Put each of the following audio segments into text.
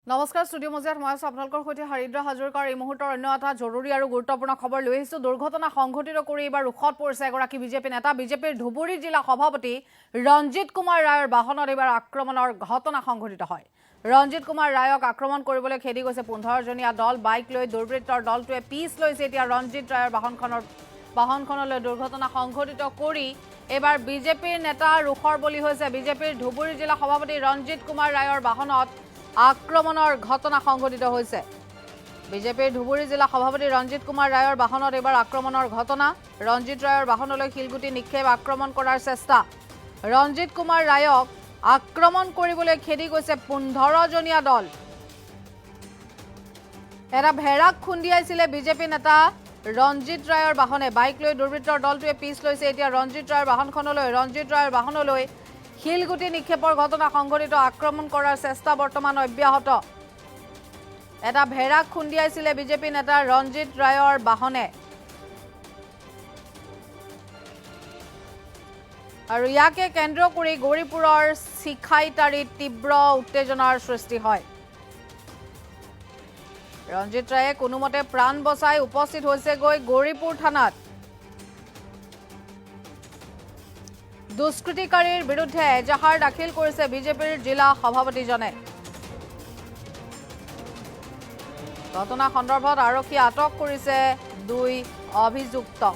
নমস্কাৰ ষ্টুডিঅ' মজিয়াত মই আছো আপোনালোকৰ সৈতে হৰিদ্ৰ হাজৰিকাৰ এই মুহূৰ্তৰ অন্য এটা জৰুৰী আৰু গুৰুত্বপূৰ্ণ খবৰ লৈ আহিছো। দুৰ্ঘটনা সংঘটিত কৰি এইবাৰ ৰোষত পৰিছে এগৰাকী বিজেপি নেতা। বিজেপিৰ ধুবুৰী জিলা সভাপতি ৰঞ্জিত কুমাৰ ৰায়ৰ বাহনত এইবাৰ আক্ৰমণৰ ঘটনা সংঘটিত হয়। ৰঞ্জিত কুমাৰ ৰায়ক আক্ৰমণ কৰিবলৈ খেদি গৈছে 15জনীয়া দল। বাইক লৈ দুৰ্বৃত্তৰ দলটোৱে পিছ লৈছে। এতিয়া ৰঞ্জিত ৰায়ৰ বাহনখনলৈ দুৰ্ঘটনা সংঘটিত কৰি এইবাৰ বিজেপিৰ নেতা ৰোষৰ বলি হৈছে। বিজেপিৰ ধুবুৰী জিলা সভাপতি ৰঞ্জিত কুমাৰ ৰায়ৰ বাহনত আক্ৰমণৰ ঘটনা সংঘটিত হৈছে। বিজেপিৰ ধুবুৰী জিলা সভাপতি ৰঞ্জিত কুমাৰ ৰায়ৰ বাহনত এইবাৰ আক্ৰমণৰ ঘটনা। ৰঞ্জিত ৰায়ৰ বাহনলৈ শিলগুটি নিক্ষেপ আক্ৰমণ কৰাৰ চেষ্টা। ৰঞ্জিত কুমাৰ ৰায়ক আক্ৰমণ কৰিবলৈ খেদি গৈছে 15জনীয়া দল। এটা ভেড়াক খুন্দিয়াইছিলে বিজেপি নেতা ৰঞ্জিত ৰায়ৰ বাহনে। বাইক লৈ দুৰ্বৃত্তৰ দলটোৱে পিছ লৈছে। এতিয়া ৰঞ্জিত ৰায়ৰ বাহনলৈ শিলগুটি নিক্ষেপৰ ঘটনা সংঘটিত। আক্ৰমণ কৰাৰ চেষ্টা বৰ্তমান অব্যাহত। এটা ভেড়াক খুন্দিয়াইছিলে বিজেপি নেতা ৰঞ্জিত ৰায়ৰ বাহনে। আৰু ইয়াকে কেন্দ্ৰ কৰি গৌৰীপুৰৰ চিখাইতাৰীত তীব্ৰ উত্তেজনাৰ সৃষ্টি হয়। ৰঞ্জিত ৰায়ে কোনোমতে প্ৰাণ বচাই উপস্থিত হৈছেগৈ গৌৰীপুৰ থানাত। দুষ্কৃতিকাৰীৰ বিৰুদ্ধে এজাহাৰ দাখিল কৰিছে বিজেপিৰ জিলা সভাপতিজনে। ঘটনা সন্দৰ্ভত আৰক্ষীয়ে আটক কৰিছে 2 অভিযুক্তক।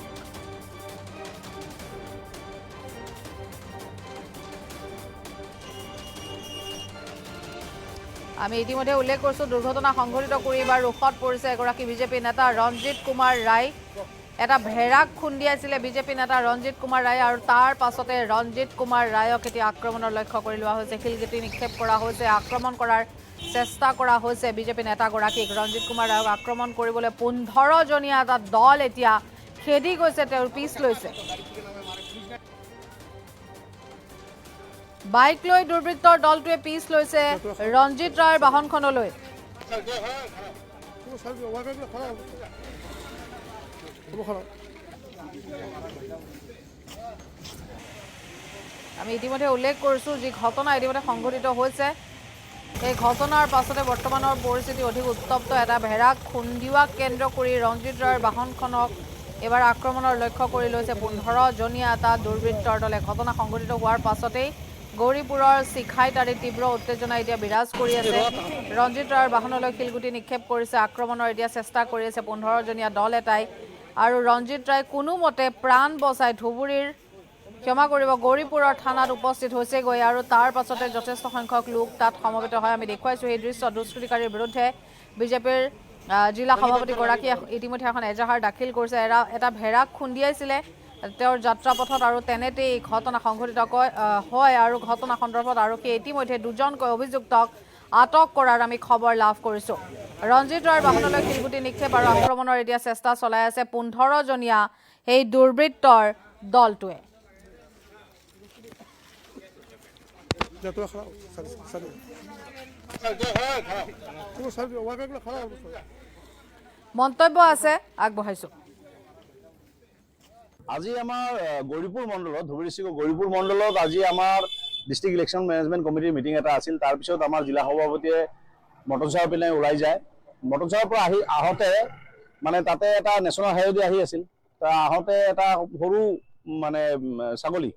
আমি ইতিমধ্যে উল্লেখ কৰিছো দুৰ্ঘটনা সংঘটিত কৰি এইবাৰ ৰোষত পৰিছে এগৰাকী বিজেপি নেতা ৰঞ্জিত কুমাৰ ৰায়। এটা ভেড়াক খুন্দিয়াইছিলে বিজেপি নেতা ৰঞ্জিত কুমাৰ ৰায় আৰু তাৰ পাছতে ৰঞ্জিত কুমাৰ ৰায়ক এতিয়া আক্ৰমণৰ লক্ষ্য কৰি লোৱা হৈছে। শিলগুটি নিক্ষেপ কৰা হৈছে, আক্ৰমণ কৰাৰ চেষ্টা কৰা হৈছে বিজেপি নেতাগৰাকীক। ৰঞ্জিত কুমাৰ ৰায়ক আক্ৰমণ কৰিবলৈ 15জনীয়া এটা দল এতিয়া খেদি গৈছে, তেওঁৰ পিছ লৈছে। বাইক লৈ দুৰ্বৃত্তৰ দলটোৱে পিছ লৈছে ৰঞ্জিত ৰায়ৰ বাহনখনলৈ। আমি ইতিমধ্যে উল্লেখ কৰিছো যি ঘটনা ইতিমধ্যে সংঘটিত হৈছে, এই ঘটনাৰ পাছতে বৰ্তমানৰ পৰিস্থিতি অধিক উত্তপ্ত। এটা ভেড়াক খুন্দিওৱাক কেন্দ্ৰ কৰি ৰঞ্জিত ৰায়ৰ বাহনখনক এইবাৰ আক্ৰমণৰ লক্ষ্য কৰি লৈছে 15জনীয়া এটা দুৰ্বৃত্তৰ দলে। ঘটনা সংঘটিত হোৱাৰ পাছতেই গৌৰীপুৰৰ চিখাইতাৰীত তীব্ৰ উত্তেজনা এতিয়া বিৰাজ কৰি আছে। ৰঞ্জিত ৰায়ৰ বাহনলৈ শিলগুটি নিক্ষেপ কৰিছে, আক্ৰমণৰ এতিয়া চেষ্টা কৰি আছে 15জনীয়া দল এটাই। আৰু ৰঞ্জিত ৰায় কোনোমতে প্ৰাণ বচাই গৌৰীপুৰৰ থানাত উপস্থিত হৈছেগৈ। আৰু তাৰ পাছতে যথেষ্ট সংখ্যক লোক তাত সমবেত হয়। আমি দেখুৱাইছো এই দৃশ্য। দুষ্কৃতিকাৰীৰ বিৰুদ্ধে বিজেপিৰ জিলা সভাপতিগৰাকীয়ে ইতিমধ্যে এখন এজাহাৰ দাখিল কৰিছে। এটা ভেড়াক খুন্দিয়াইছিলে তেওঁৰ যাত্ৰাপথত আৰু তেনেতেই ঘটনা সংঘটিত হয়। আৰু ঘটনা সন্দৰ্ভত আৰক্ষীয়ে ইতিমধ্যে 2জনকৈ অভিযুক্তক আটক কৰাৰ আমি খবৰ লাভ কৰিছোঁ। ৰঞ্জিত ৰায়ৰ বাহনলৈ শিলগুটি নিক্ষেপ আৰু আক্ৰমণৰ এতিয়া চেষ্টা চলাই আছে 15জনীয়া এই দুৰ্বৃত্তৰ দলটোৱে। মন্তব্য আছে আগবঢ়াইছো। আজি আমাৰ গৌৰীপুৰ মণ্ডলত ধুবুৰী গৌৰীপুৰ মণ্ডলত আজি আমাৰ ডিষ্ট্ৰিক্ট ইলেকশ্যন মেনেজমেণ্ট কমিটিৰ মিটিং এটা আছিল। তাৰপিছত আমাৰ জিলা সভাপতিয়ে মটনচাৰৰ পিনে ওলাই যায়। মটনচাৰৰ পৰা আহোঁতে মানে তাতে এটা নেশ্যনেল হাইৱে আহি আছিল। আহোঁতে এটা সৰু মানে ছাগলী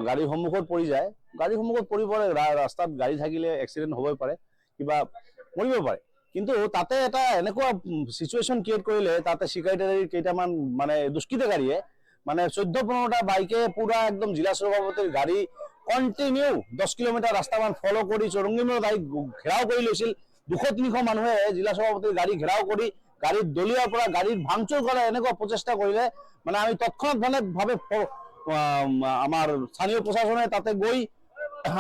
গাড়ীৰ সন্মুখত পৰি যায়। গাড়ীৰ সন্মুখত পৰি পৰে, ৰাস্তাত গাড়ী থাকিলে এক্সিডেণ্ট হ'বই পাৰে, কিবা মৰিব পাৰে। কিন্তু তাতে এটা এনেকুৱা চিচুৱেশ্যন ক্ৰিয়েট কৰিলে, তাতে চিকাৰীটাৰীৰ কেইটামান মানে দুষ্কৃতিকাৰীয়ে মানে 14-15টা বাইকে পুৰা একদম জিলা সভাপতিৰ গাড়ী কণ্টিনিউ 10 কিলোমিটাৰ ৰাস্তামান ফ'ল' কৰি চৌৰংগীমত আহি ঘেৰাও কৰি লৈছিল। 200-300 মানুহে জিলা সভাপতিৰ গাড়ী ঘেৰাও কৰি গাড়ীত দলিয়াৰ পৰা গাড়ীত ভাঙচুৰ কৰা এনেকুৱা প্ৰচেষ্টা কৰিলে। মানে আমি তৎক্ষণাৎভাৱে আমাৰ স্থানীয় প্ৰশাসনে তাতে গৈ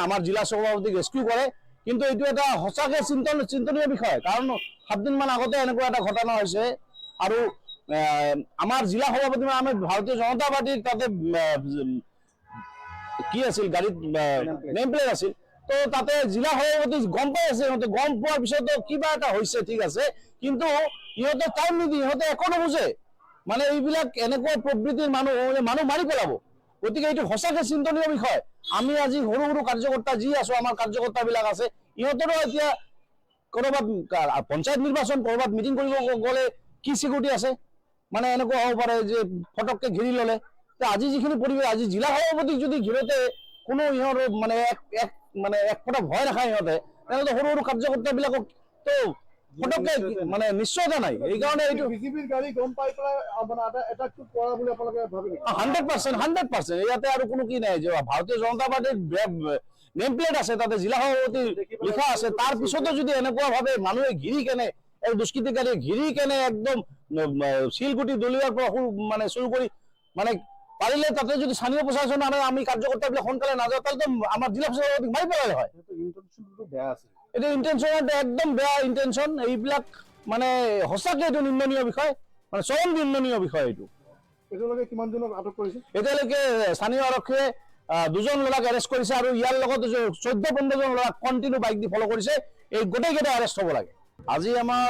আমাৰ জিলা সভাপতিক ৰেস্কিউ কৰে। কিন্তু এইটো এটা সঁচাকৈ চিন্তনীয় বিষয়, কাৰণ 7 দিনমান আগতে এনেকুৱা এটা ঘটনা হৈছে। আৰু আমাৰ জিলা সভাপতি মানে আমি ভাৰতীয় জনতা পাৰ্টিৰ তাতে কি আছিল, গাড়ীত নেম প্লেট আছিল। তো তাতে জিলা সভাপতি গম পাই আছে, সিহঁতে গম পোৱাৰ পিছতো কিবা এটা হৈছে, ঠিক আছে, কিন্তু ইহঁতে টাইম নিদি, ইহঁতে একো নুবুজে। মানে এইবিলাক এনেকুৱা প্ৰবৃত্তিৰ মানুহ মাৰি পেলাব। গতিকে এইটো সঁচাকৈ চিন্তনীয় বিষয়। আমি আজি সৰু সৰু কাৰ্যকৰ্তা যি আছো, আমাৰ কাৰ্যকৰ্তাবিলাক আছে, ইহঁতৰো এতিয়া ক'ৰবাত পঞ্চায়ত নিৰ্বাচন ক'ৰবাত মিটিং কৰিব গ'লে কি চিকিউৰিটি আছে মানে এনেকুৱা হ'ব পাৰে যে ফটককে ঘেৰি ল'লে আজি যিখিনি পৰিৱেশ আজি জিলা সভাপতিক যদি ঘিৰোতে কোনো ইহঁতৰ মানে এক ফটা ভয় নাখায় ইহঁতে তেনেহ'লে সৰু সৰু কাৰ্যকৰ্তাবিলাকক তো ফটককে মানে নিশ্চয়তা নাই এইকাৰণে এইটো বিজেপিৰ গাড়ী গম পাই পেলাই মানে এটাকটো কৰা বুলি আপোনালোকে ভাবে নেকি 100% ইয়াতে আৰু কোনো কি নাই যে ভাৰতীয় জনতা পাৰ্টিৰ নেম প্লেট আছে তাতে জিলা সভাপতি লিখা আছে তাৰ পিছতো যদি এনেকুৱা ভাবে মানুহে ঘিৰি কেনে এই দুষ্কৃতিকাৰীয়ে ঘিৰি কেনে একদম শিলগুটি দলিওৱাৰ পৰা মানে চুৰ কৰি মানে পাৰিলে তাতে যদি স্থানীয় প্ৰশাসন আৰু আমি কাৰ্যকৰ্তাবিলাক সোনকালে নাযাওঁ তাহলে আমাৰ জিলা সভাপতিক মাৰি পেলালে হয় ইন্টেনশনটো বেয়া আছে এইটো ইন্টেনশন একদম বেয়া ইন্টেনশন এইবিলাক মানে সঁচাকে এইটো নিন্দনীয় বিষয় মানে চৰম নিন্দনীয় বিষয় এইটো এতিয়ালৈকে কিমান জনক আটক কৰিছে এতিয়ালৈকে স্থানীয় আৰক্ষীয়ে 2জন ল'ৰাক এৰেষ্ট কৰিছে আৰু ইয়াৰ লগত 14-15জন ল'ৰাক কণ্টিনিউ বাইক দি ফলো কৰিছে এই গোটেইকেইটা এৰেষ্ট হ'ব লাগে আজি আমাৰ